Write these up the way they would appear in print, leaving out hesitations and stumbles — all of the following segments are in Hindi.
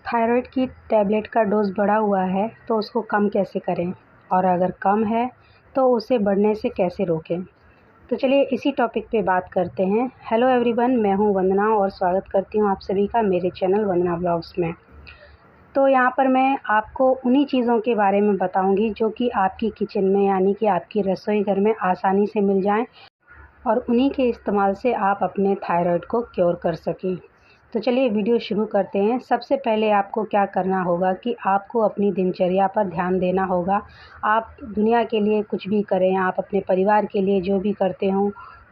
थायराइड की टैबलेट का डोज़ बढ़ा हुआ है तो उसको कम कैसे करें और अगर कम है तो उसे बढ़ने से कैसे रोकें। तो चलिए इसी टॉपिक पे बात करते हैं। हेलो एवरीवन, मैं हूँ वंदना और स्वागत करती हूँ आप सभी का मेरे चैनल वंदना ब्लॉग्स में। तो यहाँ पर मैं आपको उन्हीं चीज़ों के बारे में बताऊँगी जो कि आपकी किचन में यानी कि आपकी रसोई घर में आसानी से मिल जाएँ और उन्हीं के इस्तेमाल से आप अपने थायराइड को क्योर कर सकें। तो चलिए वीडियो शुरू करते हैं। सबसे पहले आपको क्या करना होगा कि आपको अपनी दिनचर्या पर ध्यान देना होगा। आप दुनिया के लिए कुछ भी करें, आप अपने परिवार के लिए जो भी करते हों,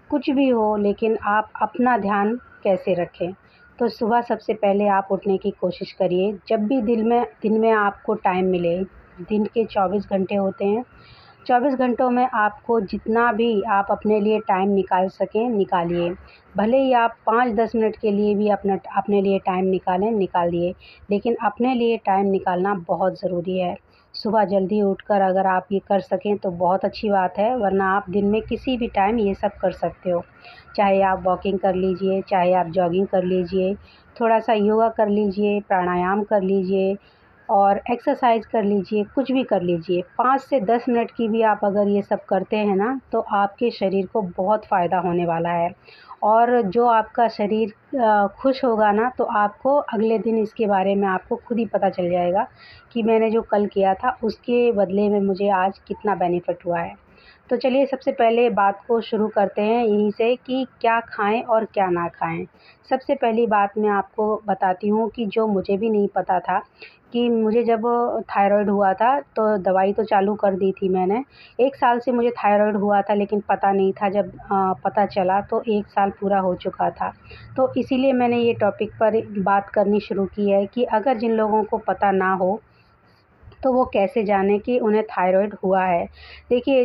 कुछ भी हो, लेकिन आप अपना ध्यान कैसे रखें। तो सुबह सबसे पहले आप उठने की कोशिश करिए। जब भी दिन में आपको टाइम मिले, दिन के 24 घंटे होते हैं, 24 घंटों में आपको जितना भी आप अपने लिए टाइम निकाल सकें निकालिए। भले ही आप 5-10 मिनट के लिए भी अपने लिए टाइम निकालिए, लेकिन अपने लिए टाइम निकालना बहुत ज़रूरी है। सुबह जल्दी उठकर अगर आप ये कर सकें तो बहुत अच्छी बात है, वरना आप दिन में किसी भी टाइम ये सब कर सकते हो। चाहे आप वॉकिंग कर लीजिए, चाहे आप जॉगिंग कर लीजिए, थोड़ा-सा योगा कर लीजिए, प्राणायाम कर लीजिए और एक्सरसाइज़ कर लीजिए, कुछ भी कर लीजिए। 5 से 10 मिनट की भी आप अगर ये सब करते हैं ना, तो आपके शरीर को बहुत फ़ायदा होने वाला है और जो आपका शरीर खुश होगा ना, तो आपको अगले दिन इसके बारे में आपको खुद ही पता चल जाएगा कि मैंने जो कल किया था, उसके बदले में मुझे आज कितना बेनिफिट हुआ है। तो चलिए सबसे पहले बात को शुरू करते हैं यहीं से कि क्या खाएँ और क्या ना खाएँ। सबसे पहली बात मैं आपको बताती हूँ कि जो मुझे भी नहीं पता था कि मुझे जब थायरॉइड हुआ था तो दवाई तो चालू कर दी थी मैंने। 1 साल से मुझे थायरॉइड हुआ था लेकिन पता नहीं था, जब पता चला तो 1 साल पूरा हो चुका था। तो इसीलिए मैंने ये टॉपिक पर बात करनी शुरू की है कि अगर जिन लोगों को पता ना हो तो वो कैसे जानें कि उन्हें थायरॉइड हुआ है। देखिए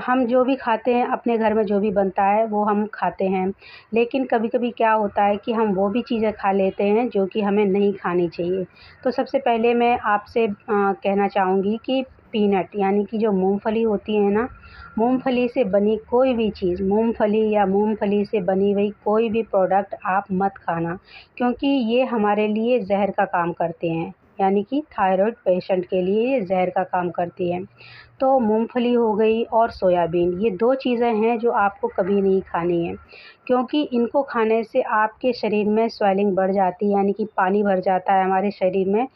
हम जो भी खाते हैं, अपने घर में जो भी बनता है वो हम खाते हैं, लेकिन कभी-कभी क्या होता है कि हम वो भी चीज़ें खा लेते हैं जो कि हमें नहीं खानी चाहिए। तो सबसे पहले मैं आपसे कहना चाहूँगी कि पीनट यानी कि जो मूँगफली होती है ना, मूँगफली से बनी कोई भी चीज़, मूँगफली या मूँगफली से बनी हुई कोई भी प्रोडक्ट आप मत खाना, क्योंकि ये हमारे लिए ज़हर का काम करते हैं। यानी कि थायरॉइड पेशेंट के लिए ये ज़हर का काम करती है। तो मूँगफली हो गई और सोयाबीन, ये 2 चीज़ें हैं जो आपको कभी नहीं खानी है, क्योंकि इनको खाने से आपके शरीर में स्वेलिंग बढ़ जाती है, यानी कि पानी भर जाता है हमारे शरीर में,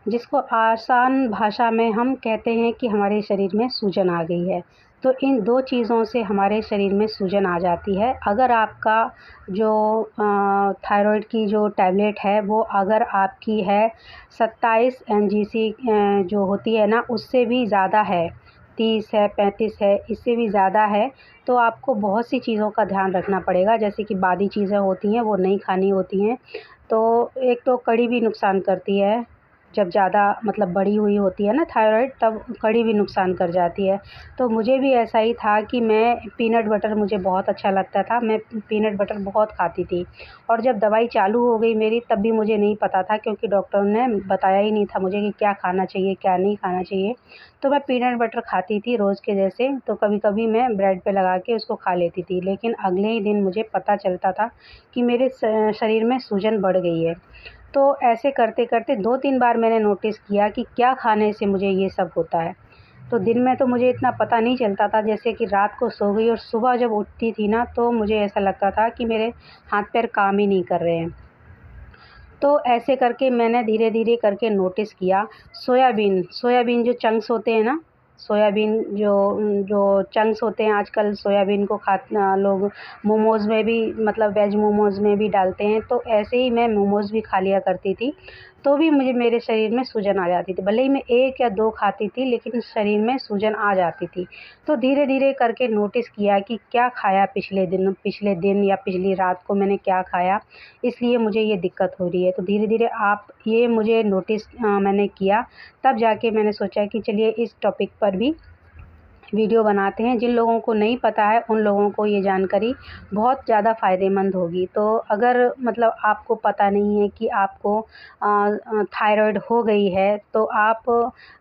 जिसको आसान भाषा में हम कहते हैं कि हमारे शरीर में सूजन आ गई है। तो इन 2 चीज़ों से हमारे शरीर में सूजन आ जाती है। अगर आपका जो थायरॉइड की जो टैबलेट है वो अगर आपकी है 27 एमजीसी जो होती है ना, उससे भी ज़्यादा है, 30 है, 35 है, इससे भी ज़्यादा है, तो आपको बहुत सी चीज़ों का ध्यान रखना पड़ेगा। जैसे कि बादी चीज़ें होती हैं वो नहीं खानी होती हैं। तो एक तो कढ़ी भी नुकसान करती है, जब ज़्यादा मतलब बढ़ी हुई होती है ना थायरॉइड, तब कढ़ी भी नुकसान कर जाती है। तो मुझे भी ऐसा ही था कि मैं पीनट बटर मुझे बहुत अच्छा लगता था, मैं पीनट बटर बहुत खाती थी और जब दवाई चालू हो गई मेरी तब भी मुझे नहीं पता था, क्योंकि डॉक्टर ने बताया ही नहीं था मुझे कि क्या खाना चाहिए, क्या नहीं खाना चाहिए। तो मैं पीनट बटर खाती थी रोज़ के जैसे, तो कभी-कभी मैं ब्रेड पे लगा के उसको खा लेती थी, लेकिन अगले ही दिन मुझे पता चलता था कि मेरे शरीर में सूजन बढ़ गई है। तो ऐसे करते-करते 2-3 बार मैंने नोटिस किया कि क्या खाने से मुझे ये सब होता है। तो दिन में तो मुझे इतना पता नहीं चलता था, जैसे कि रात को सो गई और सुबह जब उठती थी ना, तो मुझे ऐसा लगता था कि मेरे हाथ-पैर काम ही नहीं कर रहे हैं। तो ऐसे करके मैंने धीरे-धीरे करके नोटिस किया। सोयाबीन जो चंक्स होते हैं ना, सोयाबीन जो जो चंक्स होते हैं, आजकल सोयाबीन को लोग मोमोज़ में भी, मतलब वेज मोमोज़ में भी डालते हैं, तो ऐसे ही मैं मोमोज़ भी खा लिया करती थी। तो भी मुझे मेरे शरीर में सूजन आ जाती थी। भले ही मैं 1 या 2 खाती थी, लेकिन शरीर में सूजन आ जाती थी। तो धीरे-धीरे करके नोटिस किया कि क्या खाया पिछले दिन या पिछली रात को मैंने क्या खाया, इसलिए मुझे ये दिक्कत हो रही है। तो धीरे-धीरे आप ये मुझे नोटिस मैंने किया, तब जाके मैंने सोचा कि चलिए इस टॉपिक पर भी वीडियो बनाते हैं। जिन लोगों को नहीं पता है उन लोगों को ये जानकारी बहुत ज़्यादा फ़ायदेमंद होगी। तो अगर मतलब आपको पता नहीं है कि आपको थायराइड हो गई है, तो आप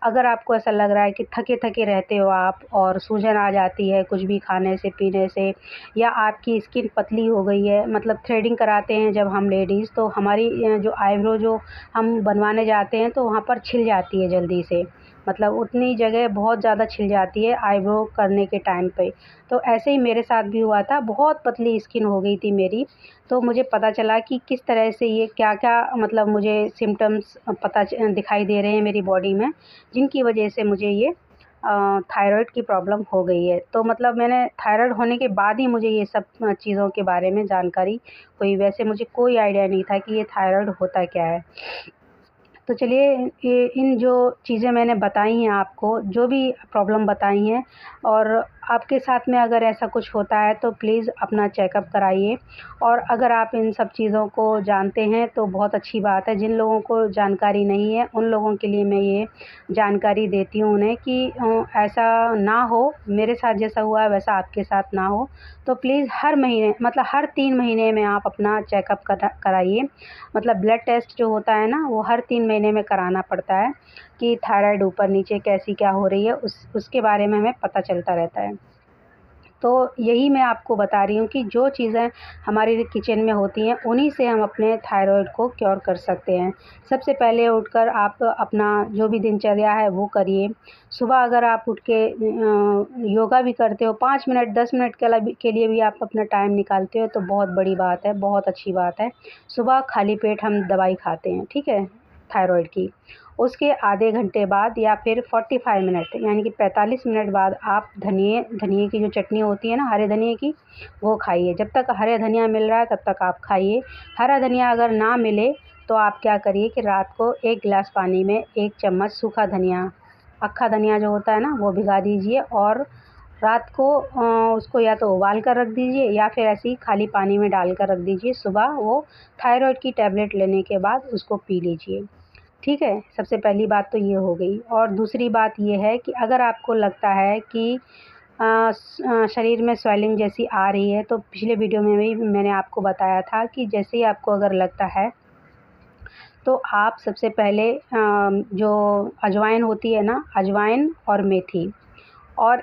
अगर आपको ऐसा लग रहा है कि थके-थके रहते हो आप और सूजन आ जाती है कुछ भी खाने से, पीने से, या आपकी स्किन पतली हो गई है, मतलब थ्रेडिंग कराते हैं जब हम लेडीज़, तो हमारी जो आईब्रो जो हम बनवाने जाते हैं तो वहाँ पर छिल जाती है जल्दी से, मतलब उतनी जगह बहुत ज़्यादा छिल जाती है आईब्रो करने के टाइम पे। तो ऐसे ही मेरे साथ भी हुआ था, बहुत पतली स्किन हो गई थी मेरी। तो मुझे पता चला कि किस तरह से ये क्या-क्या मतलब मुझे सिम्पटम्स दिखाई दे रहे हैं मेरी बॉडी में, जिनकी वजह से मुझे ये थायराइड की प्रॉब्लम हो गई है। तो मतलब मैंने थायराइड होने के बाद ही मुझे ये सब चीज़ों के बारे में जानकारी हुई, वैसे मुझे कोई आइडिया नहीं था कि ये थायराइड होता क्या है। तो चलिए, ये इन जो चीज़ें मैंने बताई हैं आपको, जो भी प्रॉब्लम बताई हैं, और आपके साथ में अगर ऐसा कुछ होता है तो प्लीज़ अपना चेकअप कराइए। और अगर आप इन सब चीज़ों को जानते हैं तो बहुत अच्छी बात है। जिन लोगों को जानकारी नहीं है उन लोगों के लिए मैं ये जानकारी देती हूँ उन्हें कि ऐसा ना हो, मेरे साथ जैसा हुआ है वैसा आपके साथ ना हो। तो प्लीज़ हर महीने मतलब हर 3 महीने में आप अपना चेकअप कराइए। मतलब ब्लड टेस्ट जो होता है ना, वो हर 3 महीने में कराना पड़ता है कि थायराइड ऊपर-नीचे कैसी क्या हो रही है, उसके बारे में हमें पता चलता रहता है। तो यही मैं आपको बता रही हूँ कि जो चीज़ें हमारे किचन में होती हैं, उन्हीं से हम अपने थायराइड को क्योर कर सकते हैं। सबसे पहले उठकर आप अपना जो भी दिनचर्या है वो करिए। सुबह अगर आप उठ के योगा भी करते हो, 5 मिनट 10 मिनट के लिए भी आप अपना टाइम निकालते हो तो बहुत बड़ी बात है, बहुत अच्छी बात है। सुबह खाली पेट हम दवाई खाते हैं, ठीक है, थायराइड की। उसके आधे घंटे बाद या फिर 45 मिनट यानी कि 45 मिनट बाद आप धनिए की जो चटनी होती है ना, हरे धनिए की, वो खाइए। जब तक हरे धनिया मिल रहा है तब तक आप खाइए। हरा धनिया अगर ना मिले तो आप क्या करिए कि रात को 1 गिलास पानी में 1 चम्मच सूखा धनिया, अक्खा धनिया जो होता है ना, वो भिगा दीजिए और रात को उसको या तो उबाल कर रख दीजिए या फिर ऐसे ही खाली पानी में डाल कर रख दीजिए। सुबह वो थायराइड की टैबलेट लेने के बाद उसको पी लीजिए। ठीक है, सबसे पहली बात तो ये हो गई। और दूसरी बात ये है कि अगर आपको लगता है कि शरीर में स्वेलिंग जैसी आ रही है, तो पिछले वीडियो में भी मैंने आपको बताया था कि जैसे ही आपको अगर लगता है तो आप सबसे पहले जो अजवाइन होती है ना, अजवाइन और मेथी, और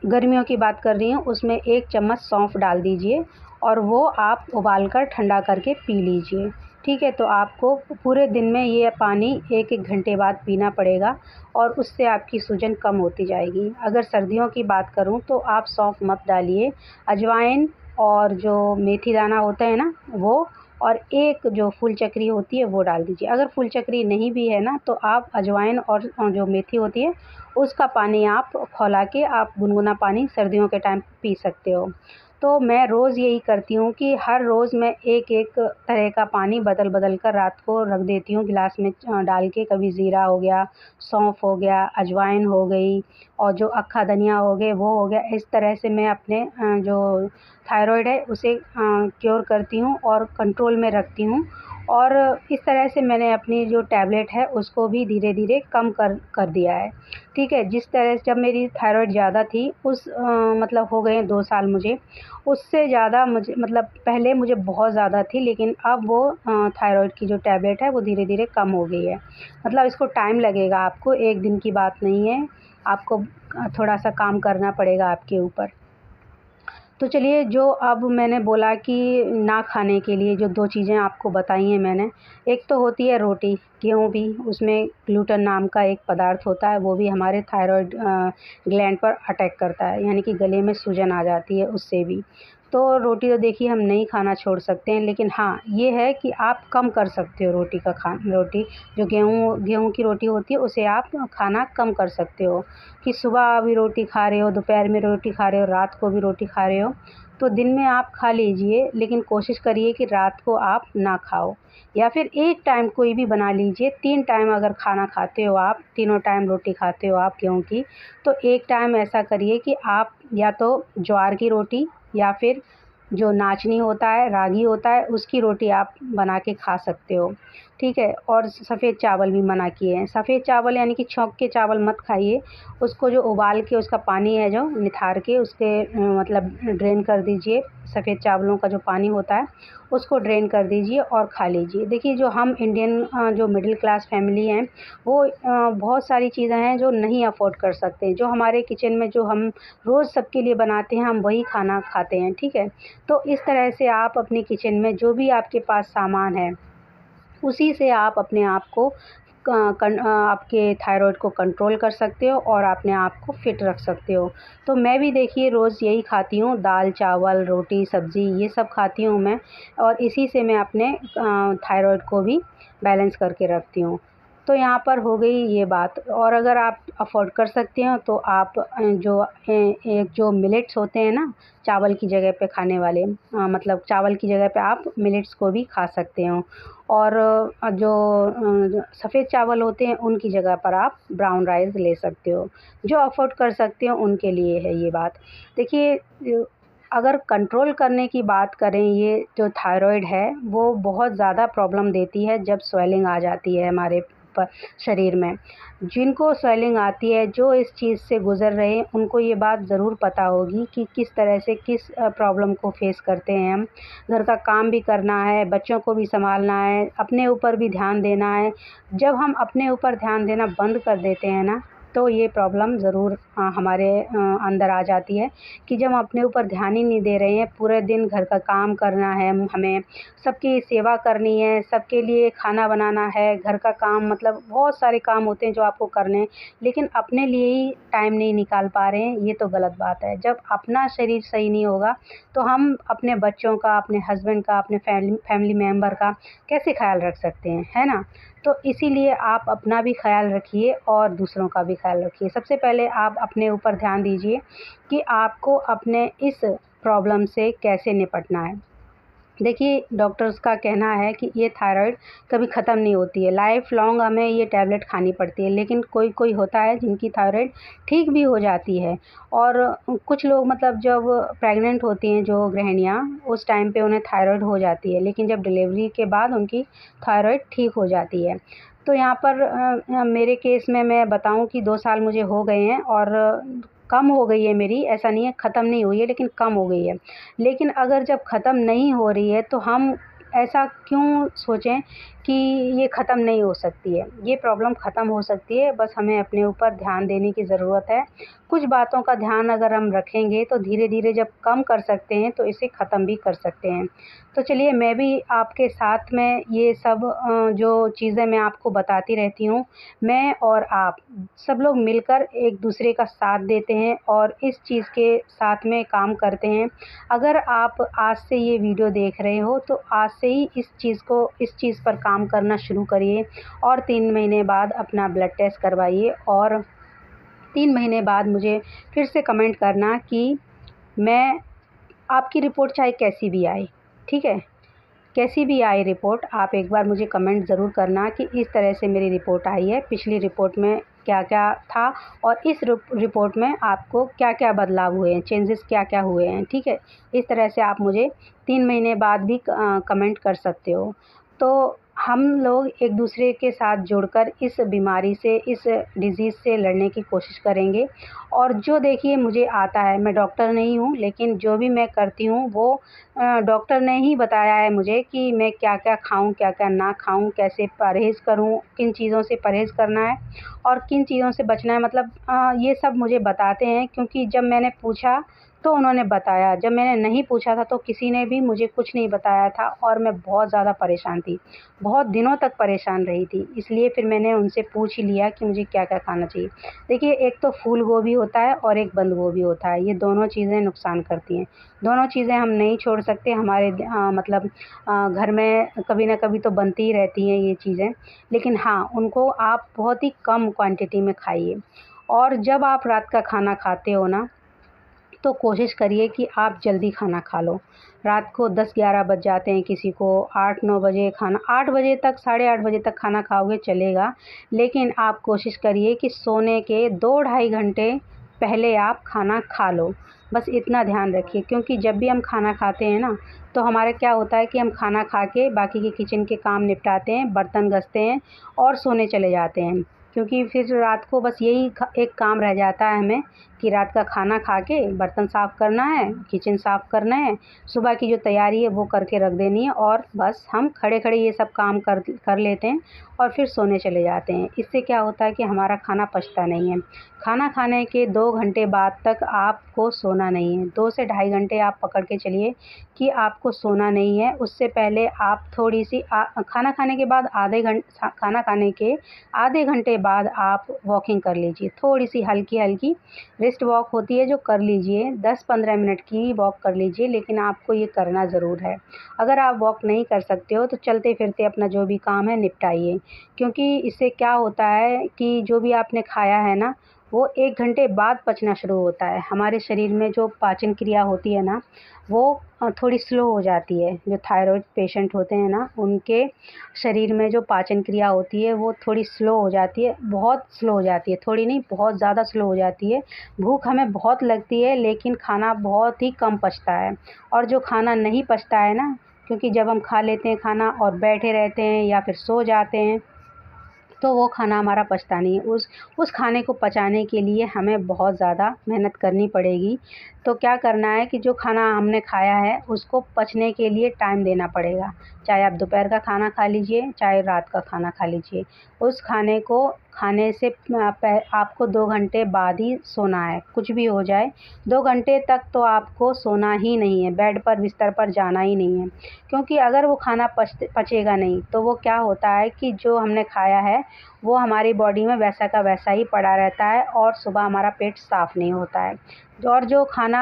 गर्मियों की बात कर रही हूँ, उसमें 1 चम्मच सौंफ डाल दीजिए और वो आप उबाल कर ठंडा करके पी लीजिए। ठीक है, तो आपको पूरे दिन में ये पानी 1-1 घंटे बाद पीना पड़ेगा और उससे आपकी सूजन कम होती जाएगी। अगर सर्दियों की बात करूँ तो आप सौंफ मत डालिए, अजवाइन और जो मेथी दाना होता है ना वो, और एक जो फूल चक्री होती है वो डाल दीजिए। अगर फूल चक्री नहीं भी है ना, तो आप अजवाइन और जो मेथी होती है उसका पानी आप खौला के आप गुनगुना पानी सर्दियों के टाइम पी सकते हो। तो मैं रोज़ यही करती हूँ कि हर रोज़ मैं एक-एक तरह का पानी बदल-बदल कर रात को रख देती हूँ गिलास में डाल के। कभी ज़ीरा हो गया, सौंफ हो गया, अजवाइन हो गई और जो अक्खा धनिया हो गए वो हो गया। इस तरह से मैं अपने जो थायरॉइड है उसे क्योर करती हूँ और कंट्रोल में रखती हूँ। और इस तरह से मैंने अपनी जो टैबलेट है उसको भी धीरे-धीरे कम कर दिया है। ठीक है, जिस तरह से जब मेरी थायरॉइड ज़्यादा थी उस मतलब हो गए 2 साल मुझे, उससे ज़्यादा मुझे मतलब पहले मुझे बहुत ज़्यादा थी, लेकिन अब वो थायरॉइड की जो टैबलेट है वो धीरे-धीरे कम हो गई है। मतलब इसको टाइम लगेगा, आपको 1 दिन की बात नहीं है, आपको थोड़ा-सा काम करना पड़ेगा आपके ऊपर। तो चलिए, जो अब मैंने बोला कि ना खाने के लिए जो 2 चीज़ें आपको बताई हैं मैंने, एक तो होती है रोटी, गेहूँ भी, उसमें ग्लूटन नाम का एक पदार्थ होता है, वो भी हमारे थायरॉइड ग्लैंड पर अटैक करता है, यानी कि गले में सूजन आ जाती है उससे भी। तो रोटी तो देखिए हम नहीं खाना छोड़ सकते हैं, लेकिन हाँ, ये है कि आप कम कर सकते हो रोटी जो गेहूँ की रोटी होती है उसे आप खाना कम कर सकते हो, कि सुबह भी रोटी खा रहे हो, दोपहर में रोटी खा रहे हो, रात को भी रोटी खा रहे हो, तो दिन में आप खा लीजिए, लेकिन कोशिश करिए कि रात को आप ना खाओ। या फिर एक टाइम कोई भी बना लीजिए, 3 टाइम अगर खाना खाते हो आप, तीनों टाइम रोटी खाते हो आप गेहूँ की, तो एक टाइम ऐसा करिए कि आप या तो ज्वार की रोटी या फिर जो नाचनी होता है, रागी होता है, उसकी रोटी आप बना के खा सकते हो। ठीक है। और सफ़ेद चावल भी मना किए हैं। सफ़ेद चावल यानी कि छौंक के चावल मत खाइए, उसको जो उबाल के उसका पानी है जो निथार के उसके मतलब ड्रेन कर दीजिए। सफ़ेद चावलों का जो पानी होता है उसको ड्रेन कर दीजिए और खा लीजिए। देखिए जो हम इंडियन जो मिडिल क्लास फैमिली हैं वो बहुत सारी चीज़ें हैं जो नहीं अफ़ोर्ड कर सकते। जो हमारे किचन में जो हम रोज़ सबके लिए बनाते हैं हम वही खाना खाते हैं, ठीक है। तो इस तरह से आप अपनी किचन में जो भी आपके पास सामान है उसी से आप अपने आप को आपके थायराइड को कंट्रोल कर सकते हो और अपने आप को फ़िट रख सकते हो। तो मैं भी देखिए रोज़ यही खाती हूँ, दाल, चावल, रोटी, सब्ज़ी ये सब खाती हूँ मैं, और इसी से मैं अपने थायराइड को भी बैलेंस करके रखती हूँ। तो यहाँ पर हो गई ये बात। और अगर आप अफ़ोर्ड कर सकते हो तो आप एक जो मिलेट्स होते हैं ना, चावल की जगह पे खाने वाले, मतलब चावल की जगह पे आप मिलेट्स को भी खा सकते हो। और जो सफ़ेद चावल होते हैं उनकी जगह पर आप ब्राउन राइस ले सकते हो। जो अफ़ोर्ड कर सकते हो उनके लिए है ये बात। देखिए अगर कंट्रोल करने की बात करें, ये जो थायराइड है वो बहुत ज़्यादा प्रॉब्लम देती है जब स्वेलिंग आ जाती है हमारे शरीर में। जिनको स्वेलिंग आती है, जो इस चीज़ से गुज़र रहे हैं उनको ये बात ज़रूर पता होगी कि किस तरह से किस प्रॉब्लम को फ़ेस करते हैं हम। घर का काम भी करना है, बच्चों को भी सँभालना है, अपने ऊपर भी ध्यान देना है। जब हम अपने ऊपर ध्यान देना बंद कर देते हैं ना, तो ये प्रॉब्लम ज़रूर हमारे अंदर आ जाती है कि जब हम अपने ऊपर ध्यान ही नहीं दे रहे हैं, पूरे दिन घर का काम करना है हमें, सबकी सेवा करनी है, सबके लिए खाना बनाना है, घर का काम, मतलब बहुत सारे काम होते हैं जो आपको करने हैं, लेकिन अपने लिए ही टाइम नहीं निकाल पा रहे हैं, ये तो गलत बात है। जब अपना शरीर सही नहीं होगा तो हम अपने बच्चों का, अपने हस्बैंड का, अपने फैमिली मेम्बर का कैसे ख़्याल रख सकते हैं, है ना? तो इसीलिए आप अपना भी ख़्याल रखिए और दूसरों का भी ख़्याल रखिए। सबसे पहले आप अपने ऊपर ध्यान दीजिए कि आपको अपने इस प्रॉब्लम से कैसे निपटना है। देखिए डॉक्टर्स का कहना है कि ये थायराइड कभी ख़त्म नहीं होती है, लाइफ़ लॉन्ग हमें ये टैबलेट खानी पड़ती है। लेकिन कोई होता है जिनकी थायराइड ठीक भी हो जाती है। और कुछ लोग, मतलब जब प्रेग्नेंट होती हैं जो गृहिणियाँ, उस टाइम पे उन्हें थायराइड हो जाती है, लेकिन जब डिलीवरी के बाद उनकी थायराइड ठीक हो जाती है। तो यहाँ पर मेरे केस में मैं बताऊँ कि 2 साल मुझे हो गए हैं और कम हो गई है मेरी, ऐसा नहीं है ख़त्म नहीं हुई है, लेकिन कम हो गई है। लेकिन अगर जब ख़त्म नहीं हो रही है तो हम ऐसा क्यों सोचें कि ये ख़त्म नहीं हो सकती है। ये प्रॉब्लम ख़त्म हो सकती है, बस हमें अपने ऊपर ध्यान देने की ज़रूरत है। कुछ बातों का ध्यान अगर हम रखेंगे तो धीरे-धीरे जब कम कर सकते हैं तो इसे ख़त्म भी कर सकते हैं। तो चलिए मैं भी आपके साथ में ये सब जो चीज़ें मैं आपको बताती रहती हूँ, मैं और आप सब लोग मिलकर एक दूसरे का साथ देते हैं और इस चीज़ के साथ में काम करते हैं। अगर आप आज से ये वीडियो देख रहे हो तो आज से ही इस चीज़ पर काम करना शुरू करिए और 3 महीने बाद अपना ब्लड टेस्ट करवाइए और 3 महीने बाद मुझे फिर से कमेंट करना कि मैं आपकी रिपोर्ट चाहे कैसी भी आए, ठीक है? कैसी भी आए रिपोर्ट, आप एक बार मुझे कमेंट ज़रूर करना कि इस तरह से मेरी रिपोर्ट आई है, पिछली रिपोर्ट में क्या-क्या था और इस रिपोर्ट में आपको क्या-क्या बदलाव हुए हैं, चेंजेस क्या-क्या हुए हैं, ठीक है? इस तरह से आप मुझे 3 महीने बाद भी कमेंट कर सकते हो। तो हम लोग एक दूसरे के साथ जुड़कर इस बीमारी से, इस डिज़ीज़ से लड़ने की कोशिश करेंगे। और जो देखिए मुझे आता है, मैं डॉक्टर नहीं हूँ, लेकिन जो भी मैं करती हूँ वो डॉक्टर ने ही बताया है मुझे कि मैं क्या-क्या खाऊँ, क्या-क्या ना खाऊँ, कैसे परहेज़ करूँ, किन चीज़ों से परहेज़ करना है और किन चीज़ों से बचना है। मतलब ये सब मुझे बताते हैं, क्योंकि जब मैंने पूछा तो उन्होंने बताया, जब मैंने नहीं पूछा था तो किसी ने भी मुझे कुछ नहीं बताया था और मैं बहुत ज़्यादा परेशान थी। बहुत दिनों तक परेशान रही थी, इसलिए फिर मैंने उनसे पूछ ही लिया कि मुझे क्या-क्या खाना चाहिए। देखिए एक तो फूल गोभी होता है और एक बंद गोभी होता है, ये दोनों चीज़ें नुकसान करती हैं। दोनों चीज़ें हम नहीं छोड़ सकते, हमारे मतलब घर में कभी न कभी तो बनती ही रहती हैं ये चीज़ें। लेकिन हाँ, उनको आप बहुत ही कम क्वांटिटी में खाइए। और जब आप रात का खाना खाते हो ना, तो कोशिश करिए कि आप जल्दी खाना खा लो। रात को 10-11 बज जाते हैं किसी को, 8-9 बजे खाना, 8 बजे तक, साढ़े 8 बजे तक खाना खाओगे चलेगा, लेकिन आप कोशिश करिए कि सोने के 2 ढाई घंटे पहले आप खाना खा लो। बस इतना ध्यान रखिए, क्योंकि जब भी हम खाना खाते हैं ना, तो हमारा क्या होता है कि हम खाना खा के बाकी के किचन के काम निपटाते हैं, बर्तन घसते हैं और सोने चले जाते हैं। क्योंकि फिर रात को बस यही एक काम रह जाता है हमें कि रात का खाना खा के बर्तन साफ़ करना है, किचन साफ़ करना है, सुबह की जो तैयारी है वो करके रख देनी है, और बस हम खड़े-खड़े ये सब काम कर लेते हैं और फिर सोने चले जाते हैं। इससे क्या होता है कि हमारा खाना पचता नहीं है। खाना खाने के 2 घंटे बाद तक आपको सोना नहीं है। 2 से ढाई घंटे आप पकड़ के चलिए कि आपको सोना नहीं है। उससे पहले आप थोड़ी-सी खाना खाने के बाद खाना खाने के आधे घंटे बाद आप वॉकिंग कर लीजिए। थोड़ी-सी हल्की-हल्की रिस्ट वॉक होती है जो कर लीजिए, 10-15 मिनट की वॉक कर लीजिए, लेकिन आपको ये करना ज़रूर है। अगर आप वॉक नहीं कर सकते हो तो चलते-फिरते अपना जो भी काम है निपटाइए, क्योंकि इससे क्या होता है कि जो भी आपने खाया है ना, वो 1 घंटे बाद पचना शुरू होता है। हमारे शरीर में जो पाचन क्रिया होती है ना, वो थोड़ी स्लो हो जाती है। जो थायरॉइड पेशेंट होते हैं ना, उनके शरीर में जो पाचन क्रिया होती है वो थोड़ी स्लो हो जाती है, बहुत स्लो हो जाती है, थोड़ी नहीं बहुत ज़्यादा स्लो हो जाती है। भूख हमें बहुत लगती है, लेकिन खाना बहुत ही कम पचता है। और जो खाना नहीं पचता है ना, क्योंकि जब हम खा लेते हैं खाना और बैठे रहते हैं या फिर सो जाते हैं, तो वो खाना हमारा पचता नहीं है। उस खाने को पचाने के लिए हमें बहुत ज़्यादा मेहनत करनी पड़ेगी। तो क्या करना है कि जो खाना हमने खाया है उसको पचने के लिए टाइम देना पड़ेगा। चाहे आप दोपहर का खाना खा लीजिए, चाहे रात का खाना खा लीजिए। उस खाने को खाने से आपको 2 घंटे बाद ही सोना है। कुछ भी हो जाए, 2 घंटे तक तो आपको सोना ही नहीं है, बेड पर बिस्तर पर जाना ही नहीं है। क्योंकि अगर वो खाना पचेगा नहीं, तो वो क्या होता है कि जो हमने खाया है वो हमारी बॉडी में वैसा का वैसा ही पड़ा रहता है और सुबह हमारा पेट साफ़ नहीं होता है। और जो खाना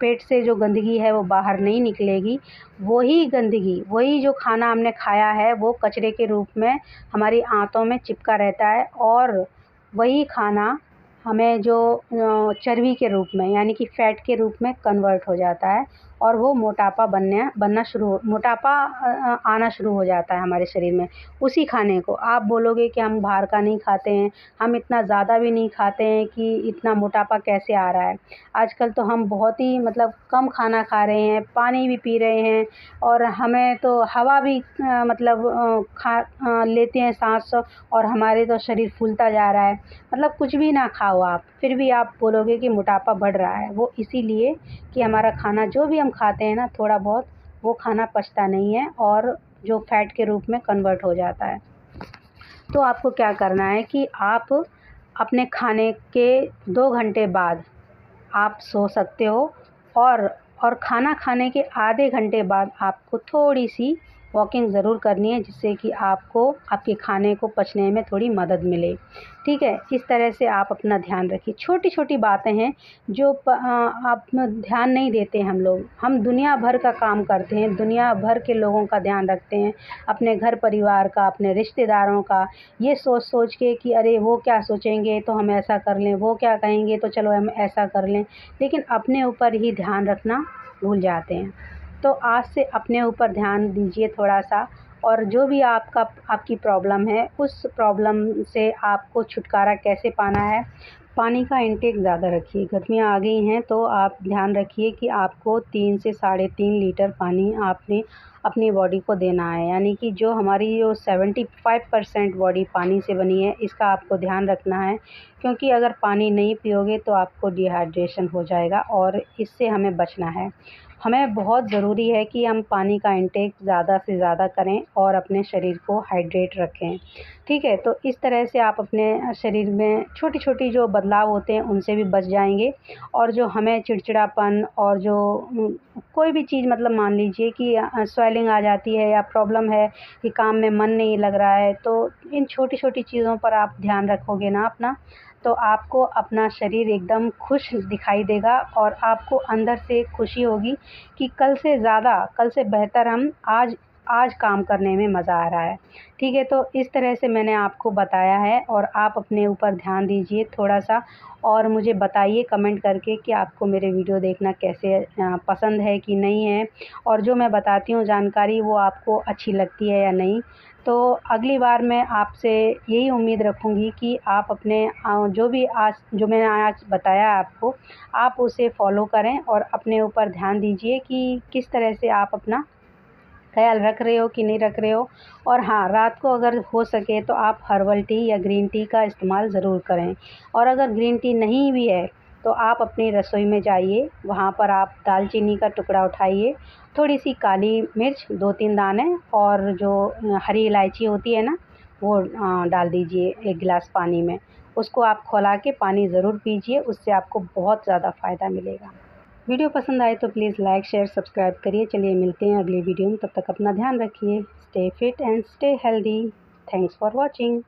पेट से जो गंदगी है वो बाहर नहीं निकलेगी, वही जो खाना हमने खाया है वो कचरे के रूप में हमारी आंतों में चिपका रहता है, और वही खाना हमें जो चर्बी के रूप में यानी कि फ़ैट के रूप में कन्वर्ट हो जाता है, और वो मोटापा आना शुरू हो जाता है हमारे शरीर में। उसी खाने को आप बोलोगे कि हम बाहर का नहीं खाते हैं, हम इतना ज़्यादा भी नहीं खाते हैं कि इतना मोटापा कैसे आ रहा है। आजकल तो हम बहुत ही मतलब कम खाना खा रहे हैं, पानी भी पी रहे हैं, और हमें तो हवा भी लेते हैं साँस, और हमारे तो शरीर फूलता जा रहा है। मतलब कुछ भी ना खाओ आप, फिर भी आप बोलोगे कि मोटापा बढ़ रहा है। वो इसीलिए कि हमारा खाना जो भी हम खाते हैं ना, थोड़ा बहुत वो खाना पचता नहीं है और जो फ़ैट के रूप में कन्वर्ट हो जाता है। तो आपको क्या करना है कि आप अपने खाने के 2 घंटे बाद आप सो सकते हो, और खाना खाने के आधे घंटे बाद आपको थोड़ी-सी वॉकिंग ज़रूर करनी है, जिससे कि आपको आपके खाने को पचने में थोड़ी मदद मिले। ठीक है? इस तरह से आप अपना ध्यान रखिए। छोटी-छोटी बातें हैं जो आप ध्यान नहीं देते हम लोग। हम दुनिया भर का काम करते हैं, दुनिया भर के लोगों का ध्यान रखते हैं, अपने घर परिवार का, अपने रिश्तेदारों का, ये सोच-सोच के कि अरे वो क्या सोचेंगे तो हम ऐसा कर लें, वो क्या कहेंगे तो चलो हम ऐसा कर लें। लेकिन अपने ऊपर ही ध्यान रखना भूल जाते हैं। तो आज से अपने ऊपर ध्यान दीजिए थोड़ा-सा, और जो भी आपकी प्रॉब्लम है, उस प्रॉब्लम से आपको छुटकारा कैसे पाना है, पानी का इंटेक ज़्यादा रखिए। गर्मियाँ आ गई हैं तो आप ध्यान रखिए कि आपको 3 से साढ़े 3 लीटर पानी आपने अपनी बॉडी को देना है। यानी कि जो हमारी जो 75% बॉडी पानी से बनी है, इसका आपको ध्यान रखना है, क्योंकि अगर पानी नहीं पियोगे तो आपको डिहाइड्रेशन हो जाएगा, और इससे हमें बचना है। हमें बहुत ज़रूरी है कि हम पानी का इंटेक ज़्यादा से ज़्यादा करें और अपने शरीर को हाइड्रेट रखें। ठीक है? तो इस तरह से आप अपने शरीर में छोटी-छोटी जो बदलाव होते हैं उनसे भी बच जाएँगे, और जो हमें चिड़चिड़ापन और जो कोई भी चीज़ मतलब मान लीजिए कि स्वेलिंग आ जाती है या प्रॉब्लम है कि काम में मन नहीं लग रहा है, तो इन छोटी-छोटी चीज़ों पर आप ध्यान रखोगे ना अपना, तो आपको अपना शरीर एकदम खुश दिखाई देगा, और आपको अंदर से खुशी होगी कि कल से बेहतर हम आज आज काम करने में मज़ा आ रहा है। ठीक है, तो इस तरह से मैंने आपको बताया है और आप अपने ऊपर ध्यान दीजिए थोड़ा-सा और मुझे बताइए कमेंट करके कि आपको मेरे वीडियो देखना कैसे पसंद है कि नहीं है, और जो मैं बताती हूँ जानकारी वो आपको अच्छी लगती है या नहीं। तो अगली बार मैं आपसे यही उम्मीद रखूँगी कि आप अपने जो मैंने आज बताया आपको, आप उसे फ़ॉलो करें और अपने ऊपर ध्यान दीजिए कि किस तरह से आप अपना ख़्याल रख रहे हो कि नहीं रख रहे हो। और हाँ, रात को अगर हो सके तो आप हर्बल टी या ग्रीन टी का इस्तेमाल ज़रूर करें। और अगर ग्रीन टी नहीं भी है तो आप अपनी रसोई में जाइए, वहाँ पर आप दालचीनी का टुकड़ा उठाइए, थोड़ी-सी काली मिर्च 2-3 दाने और जो हरी इलायची होती है ना, वो डाल दीजिए 1 गिलास पानी में। उसको आप खौला के पानी ज़रूर पीजिए, उससे आपको बहुत ज़्यादा फ़ायदा मिलेगा। वीडियो पसंद आए तो प्लीज़ लाइक शेयर सब्सक्राइब करिए। चलिए मिलते हैं अगली वीडियो में, तब तक अपना ध्यान रखिए। Stay fit and stay healthy. Thanks for watching.